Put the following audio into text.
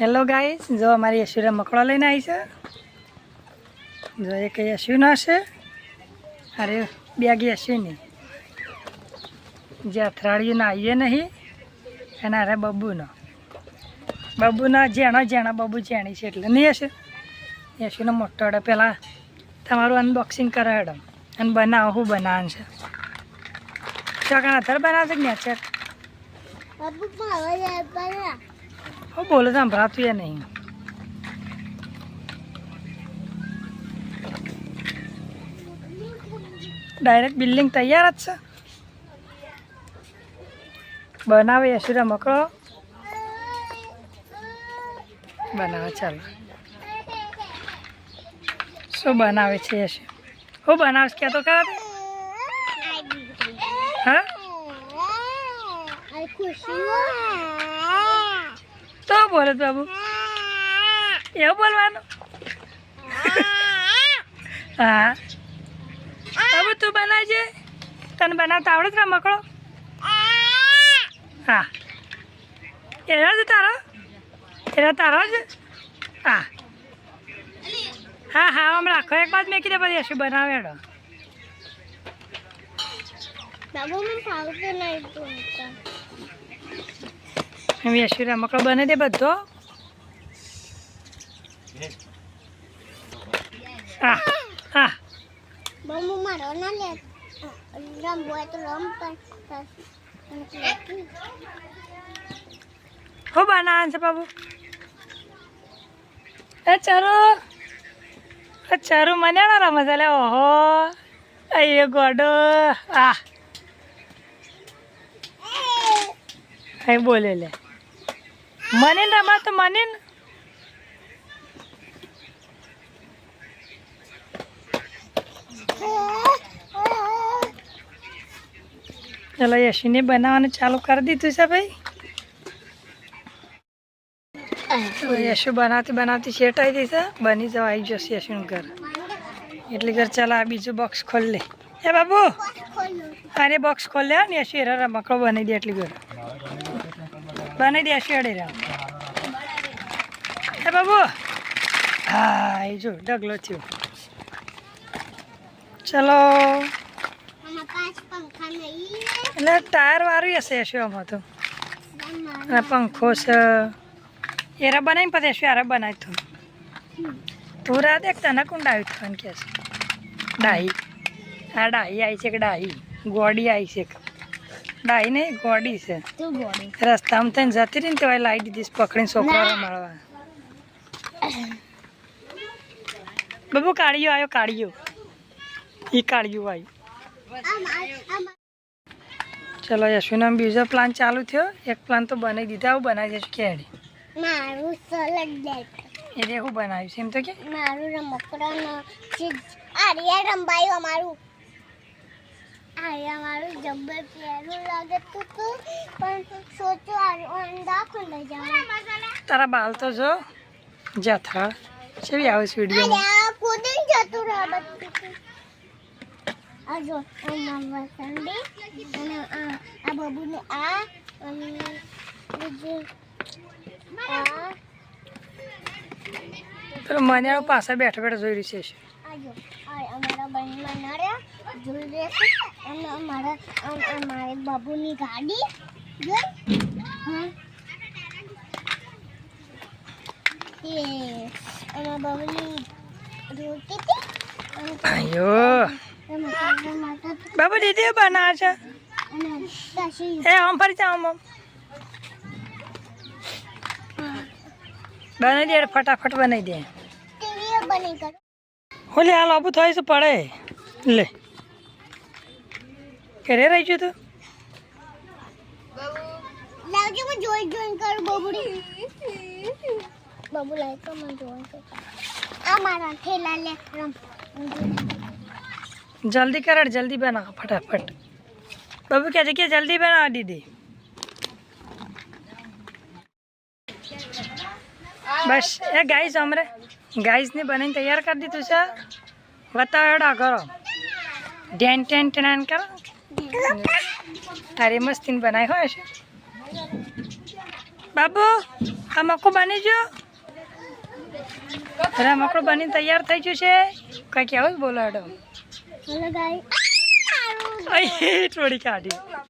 Hello guys, જો અમારી યશુરા મકડો લઈને આવી છે. જો એક યશુનો છે, અરે બેગ યશુની જે અથડાળીને આવીએ નહીં એના અરે બબ્બુનો જેણો બબ્બુ જેણી છે એટલે નહીં હશે. યશુનો મોટો અડે પહેલાં તમારું અનબોક્સિંગ કરાવડો અને બનાવો શું બનાવવાનું છે. ચોકણ અથડ બનાવશે કે નેચર હું બોલો સંભળાતું એ નહીં. ડાયરેક્ટ બિલ્ડિંગ તૈયાર જ છે. બનાવે યશુરા મકડો બનાવે. ચાલો શું બનાવે છે યશુ? હું બનાવીશ ક્યાં તો ખરા? હા તો બોલે બાબુ એવું બોલવાનું? હા બાબુ તું બનાવજે, તને બનાવતા આવડે છે મકડો? હા એના જ તારો જ. હા હા હા આમ રાખો, એક બાદ મેં કીધે પછી શું બનાવે એડો. યશુરા મકડો બને દે બધો. હા હા હું બનાવવાનું છે બાબુ? ચારું મને રમે છે. ઓહો એ ગોડો. હા અહીં બોલે લે મને રમા તો મને ચલો યશુને બનાવવાનું ચાલુ કરી દીધું છે ભાઈ. યશુ બનાવતી શેટ આવી ગઈ છે. બની જવા આવી જશે યશુનું ઘર. એટલી ઘર ચાલો આ બીજું બોક્સ ખોલ લે. એ બાબુ અરે બોક્સ ખોલ લે ને યશુ એરા મકડો બનાવી દે. એટલી ઘર બનાવી દે યશુ એડે રામ. એ બાબુ હા એ જો ઢગલો થયો. ચલો એટલે ટાયર વાળું હશે યશુ આમાં તો. અને પંખો છે એરા બનાવીને પછી યશુ આરા બનાવી તું. તું રા દેખ તને કોણ ડાયું થવાનું કે છે? ડાહી. હા ડાહી આવી છે કે ડાહી ગોડી આવી છે. ડાહી નહીં ગોડી છે. રસ્તામાં થઈને જતી રહી ને તો લાવી દીધીશ પકડીને છોકરા મળવા. બાબુ કાળિયો આવ્યો, કાળિયો એ કાળિયું આવ્યું. ચલો યશુનો બીજો પ્લાન ચાલુ થયો. એક પ્લાન તો બનાવી દીધા. આવું બનાવી દઈશું કેડી એટલે હું બનાવ્યું છે એમ તો કે મારું રમકડાનો આર્યા રંબાયું અમારું જબ્બર પ્યારું લાગે તું પણ સોચો અંડા ખુલી જાય. તારા બાલ તો જો જથરા કેવી આવે છે વિડીયો કુદીન જતું રહે બધું. આ જો મામા સંડી અને આ બાબુને આ અને બીજું આ તો મને પાછા બેઠા જોઈ રહી છે. આજો અમારા બહેનમાં નડ્યા જોઈ રહેશે અને અમારે બાબુની ગાડી જોઈ. હા એ અમારા બાબુની રોટી અયો બાબુ દીદી બનાવે છે. એ આમ ફરી જા આમ બનાવી દે ફટાફટ બનાવી દે. ઓલે હાલ આબુ થાય છે પડે લે ઘરે રહી છું તું. લાવજો હું જોઈ કરું બબુડી. બાબુ લાઈ તો મને જોઈ કર. આ મારા થેલા લે રમ. જલ્દી કર, જલ્દી બનાવ ફટાફટ. બાબુ क्या जगह जल्दी बना दीदी. બસ એ ગાઈસ અમરે ગાઈસને બનાવીને તૈયાર કરી દીધું છે. બતાવડા કરો ટેન ટેન ટેન કરો. તારે મસ્તીને બનાવી હોય છે બાબુ. આ મકડું બની ગયો અરે આ મકડું બની તૈયાર થઈ ગયું છે કઈ કેવું બોલાડો હેલો ગાઈસ થોડી કાઢી